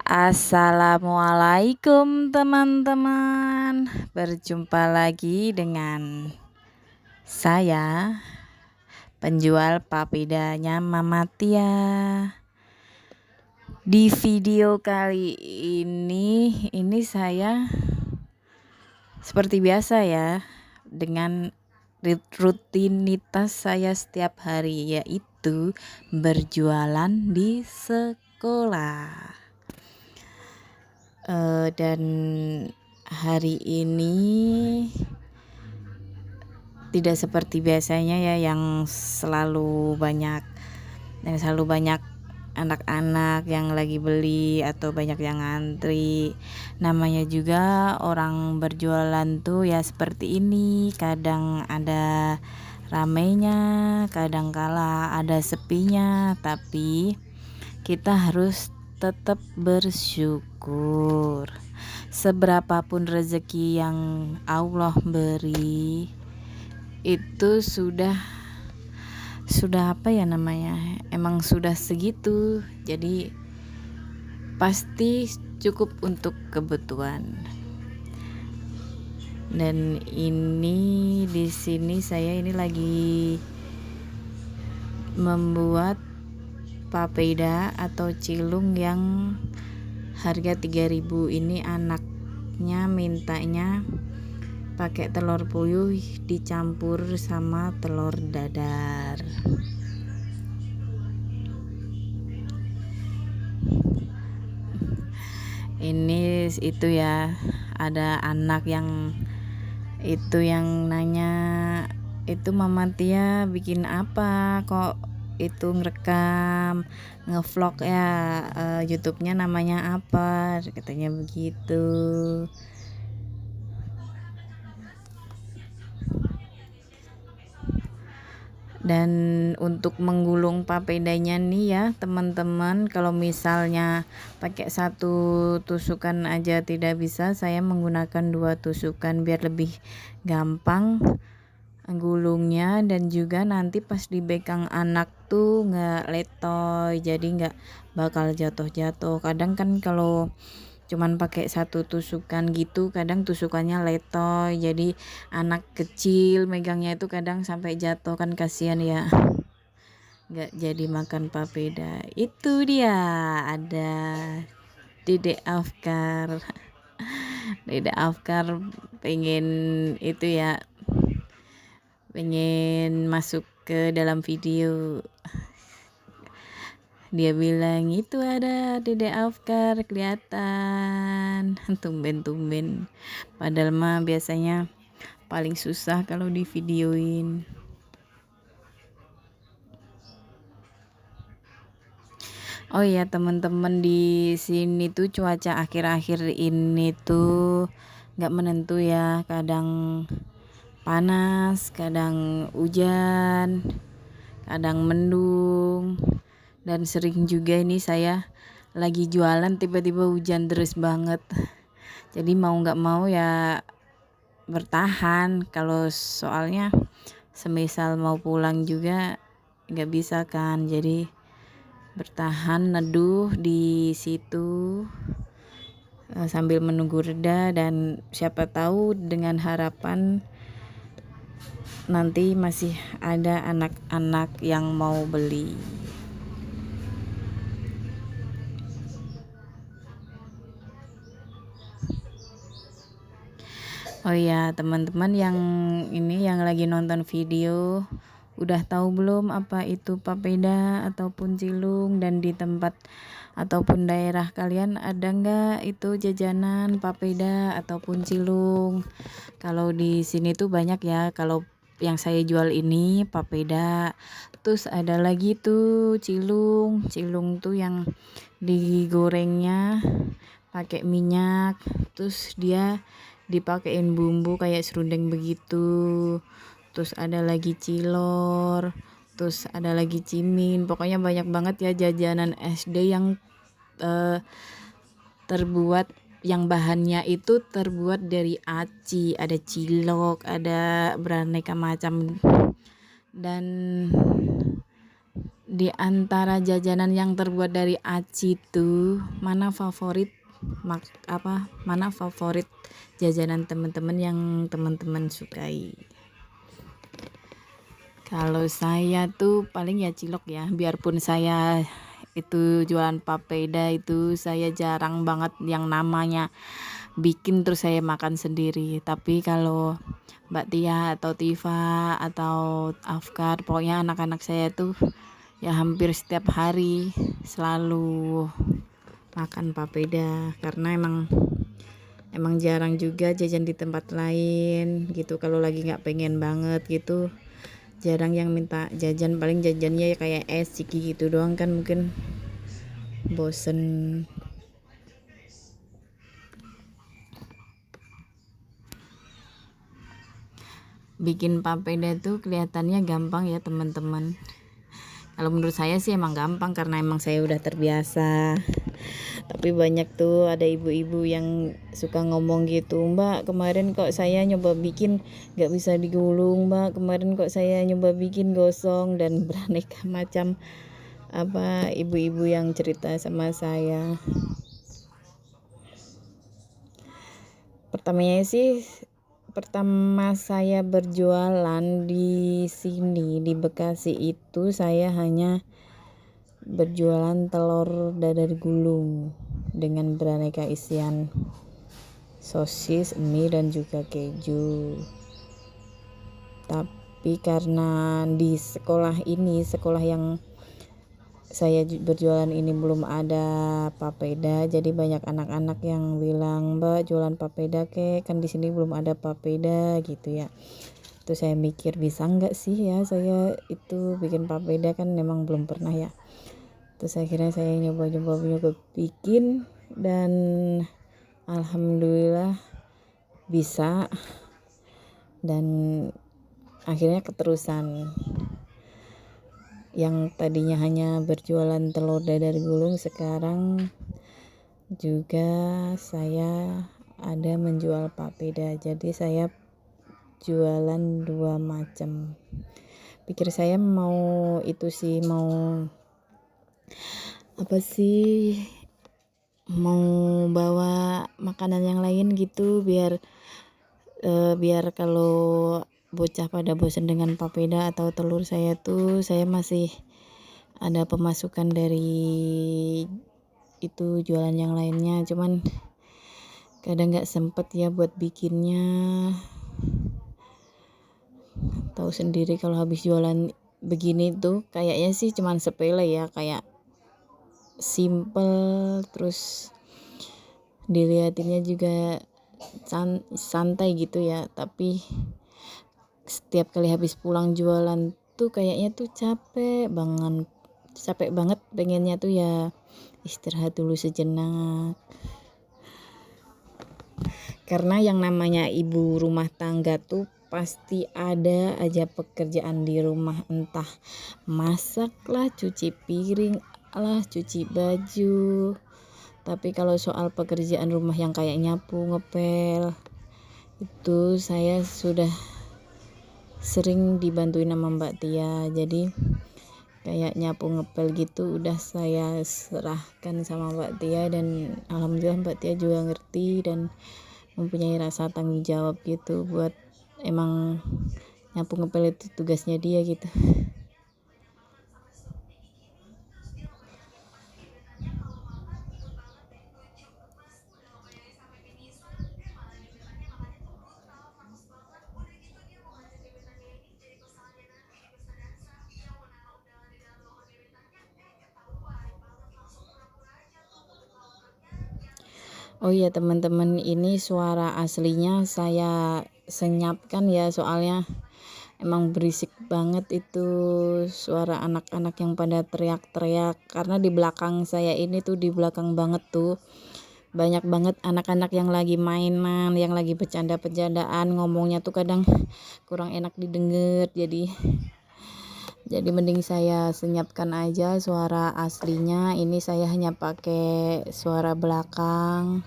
Assalamualaikum teman-teman. Berjumpa lagi dengan saya, penjual papedanya Mama Tia. Di video kali ini saya seperti biasa ya, dengan rutinitas saya setiap hari, yaitu berjualan di sekolah. Dan hari ini tidak seperti biasanya ya, yang selalu banyak anak-anak yang lagi beli atau banyak yang ngantri. Namanya juga orang berjualan tuh ya seperti ini, kadang ada ramainya, kadang kala ada sepinya, tapi kita harus tetap bersyukur. Seberapapun rezeki yang Allah beri, itu sudah apa ya namanya, emang sudah segitu, jadi pasti cukup untuk kebutuhan. Dan ini di sini saya ini lagi membuat papeda atau cilung yang harga 3.000. Ini anaknya mintanya pakai telur puyuh dicampur sama telur dadar. Ini itu ya, ada anak yang nanya, itu Mama Tia bikin apa kok itu ngerekam ngevlog ya, YouTube-nya namanya apa, katanya begitu. Dan untuk menggulung papedanya nih ya teman-teman, kalau misalnya pakai satu tusukan aja tidak bisa, saya menggunakan 2 tusukan biar lebih gampang gulungnya, dan juga nanti pas dipegang anak tuh nggak letoy, jadi nggak bakal jatuh-jatuh. Kadang kan kalau cuman pakai satu tusukan gitu, kadang tusukannya letoy, jadi anak kecil megangnya itu kadang sampai jatuh, kan kasihan ya, nggak jadi makan papeda. Itu dia ada Dedek Afkar. Dedek Afkar pengen itu ya, pengen masuk ke dalam video. Dia bilang itu ada Dedek Afkar kelihatan, tumben-tumben, padahal mah biasanya paling susah kalau di videoin. Oh iya teman-teman, di sini tuh cuaca akhir-akhir ini tuh nggak menentu ya, kadang panas, kadang hujan, kadang mendung. Dan sering juga ini saya lagi jualan tiba-tiba hujan deras banget, jadi mau nggak mau ya bertahan. Kalau soalnya semisal mau pulang juga nggak bisa kan, jadi bertahan neduh di situ sambil menunggu reda, dan siapa tahu dengan harapan nanti masih ada anak-anak yang mau beli. Oh iya teman-teman, yang ini yang lagi nonton video, udah tahu belum apa itu papeda ataupun cilung? Dan di tempat ataupun daerah kalian ada nggak itu jajanan papeda ataupun cilung? Kalau di sini tuh banyak ya, kalau yang saya jual ini papeda, terus ada lagi tuh cilung tuh yang digorengnya pakai minyak, terus dia dipakein bumbu kayak serundeng begitu. Terus ada lagi cilor, terus ada lagi cimin, pokoknya banyak banget ya jajanan SD yang terbuat, yang bahannya itu terbuat dari aci, ada cilok, ada beraneka macam. Dan Di antara jajanan yang terbuat dari aci tuh mana favorit mana favorit jajanan teman-teman yang teman-teman sukai? Kalau saya tuh paling ya cilok ya, biarpun saya itu jualan papeda itu saya jarang banget yang namanya bikin terus saya makan sendiri. Tapi kalau Mbak Tia atau Tifa atau Afkar, pokoknya anak-anak saya tuh ya hampir setiap hari selalu makan papeda, karena emang jarang juga jajan di tempat lain gitu. Kalau lagi nggak pengen banget gitu, jarang yang minta jajan, paling jajannya ya kayak es ciki gitu doang kan, mungkin bosen. Bikin papeda tuh kelihatannya gampang ya teman-teman. Kalau menurut saya sih emang gampang karena emang saya udah terbiasa. Tapi banyak tuh ada ibu-ibu yang suka ngomong gitu, Mbak kemarin kok saya nyoba bikin gak bisa digulung, Mbak kemarin kok saya nyoba bikin gosong, dan beraneka macam ibu-ibu yang cerita sama saya. Pertama saya berjualan di sini di Bekasi itu saya hanya berjualan telur dadar gulung dengan beraneka isian sosis, mie, dan juga keju. Tapi karena di sekolah yang saya berjualan ini belum ada papeda, jadi banyak anak-anak yang bilang, Mbak jualan papeda kan di sini belum ada papeda gitu ya. Terus saya mikir bisa nggak sih ya saya itu bikin papeda, kan memang belum pernah ya. Terus akhirnya saya nyoba bikin, dan alhamdulillah bisa, dan akhirnya keterusan. Yang tadinya hanya berjualan telur dadar gulung, sekarang juga saya ada menjual papeda. Jadi saya jualan 2 macam. Pikir saya mau bawa makanan yang lain gitu, biar kalau bocah pada bosan dengan papeda atau telur saya masih ada pemasukan dari itu jualan yang lainnya. Cuman kadang nggak sempet ya buat bikinnya. Tahu sendiri kalau habis jualan begini tuh kayaknya sih cuman sepele ya, kayak simple, terus dilihatinnya juga santai gitu ya. Tapi setiap kali habis pulang jualan tuh kayaknya tuh capek banget, pengennya tuh ya istirahat dulu sejenak. Karena yang namanya ibu rumah tangga tuh pasti ada aja pekerjaan di rumah, entah masak lah, cuci piring lah, cuci baju. Tapi kalau soal pekerjaan rumah yang kayak nyapu, ngepel, itu saya sudah sering dibantuin sama Mbak Tia. Jadi kayak nyapu ngepel gitu udah saya serahkan sama Mbak Tia, dan alhamdulillah Mbak Tia juga ngerti dan mempunyai rasa tanggung jawab gitu buat emang nyapu ngepel itu tugasnya dia gitu. Oh iya teman-teman, ini suara aslinya saya senyapkan ya, soalnya emang berisik banget itu suara anak-anak yang pada teriak-teriak. Karena di belakang saya ini tuh, di belakang banget tuh banyak banget anak-anak yang lagi mainan, yang lagi bercanda-bercandaan, ngomongnya tuh kadang kurang enak didengar. Jadi mending saya senyapkan aja suara aslinya. Ini saya hanya pakai suara belakang.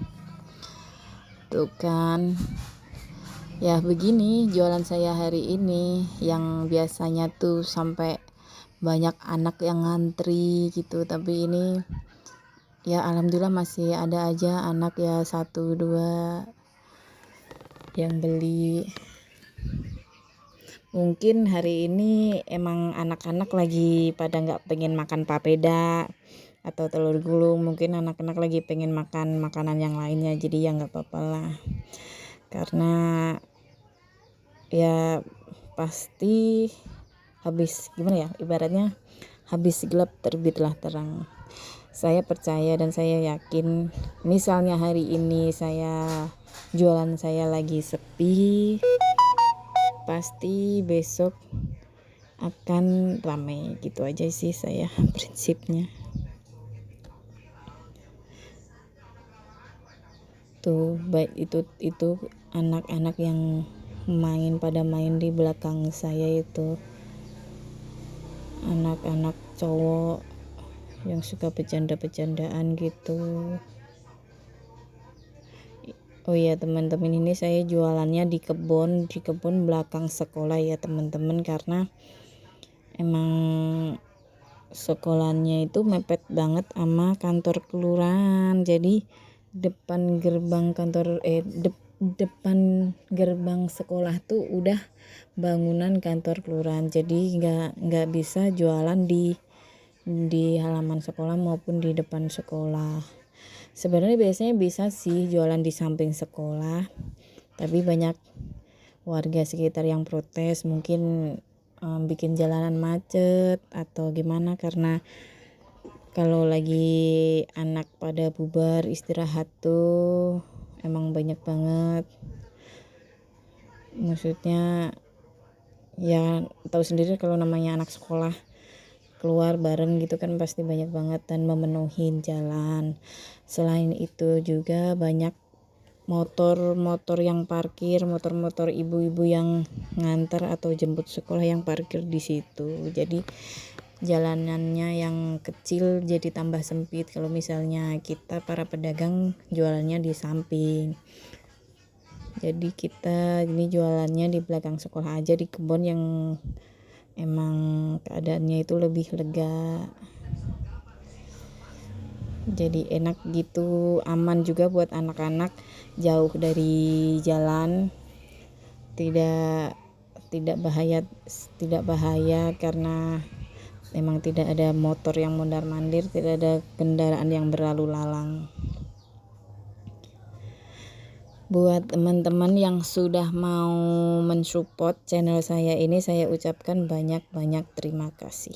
Tuh kan. Ya begini jualan saya hari ini, yang biasanya tuh sampai banyak anak yang ngantri gitu, tapi ini ya alhamdulillah masih ada aja anak ya 1-2 yang beli. Mungkin hari ini emang anak-anak lagi pada nggak pengen makan papeda atau telur gulung, mungkin anak-anak lagi pengen makan makanan yang lainnya, jadi ya nggak apa-apa lah, karena ya pasti habis gimana ya, ibaratnya habis gelap terbitlah terang. Saya percaya dan saya yakin, misalnya hari ini jualan saya lagi sepi, pasti besok akan ramai. Gitu aja sih saya prinsipnya. Tuh baik itu anak-anak yang pada main di belakang saya itu anak-anak cowok yang suka bercanda-bercandaan gitu. Oh iya teman-teman, ini saya jualannya di kebun belakang sekolah ya teman-teman, karena emang sekolahnya itu mepet banget sama kantor kelurahan. Jadi depan gerbang sekolah tuh udah bangunan kantor kelurahan. Jadi nggak bisa jualan di halaman sekolah maupun di depan sekolah. Sebenarnya biasanya bisa sih jualan di samping sekolah, tapi banyak warga sekitar yang protes, mungkin bikin jalanan macet atau gimana, karena kalau lagi anak pada bubar istirahat tuh emang banyak banget. Maksudnya ya tahu sendiri kalau namanya anak sekolah keluar bareng gitu kan pasti banyak banget dan memenuhi jalan. Selain itu juga banyak motor yang parkir, motor ibu-ibu yang nganter atau jemput sekolah yang parkir di situ. Jadi jalanannya yang kecil jadi tambah sempit kalau misalnya kita para pedagang jualannya di samping. Jadi kita ini jualannya di belakang sekolah aja, di kebun yang emang keadaannya itu lebih lega, jadi enak gitu, aman juga buat anak-anak, jauh dari jalan, tidak bahaya karena memang tidak ada motor yang mondar-mandir, tidak ada kendaraan yang berlalu lalang. Buat teman-teman yang sudah mau mensupport channel saya ini, saya ucapkan banyak-banyak terima kasih.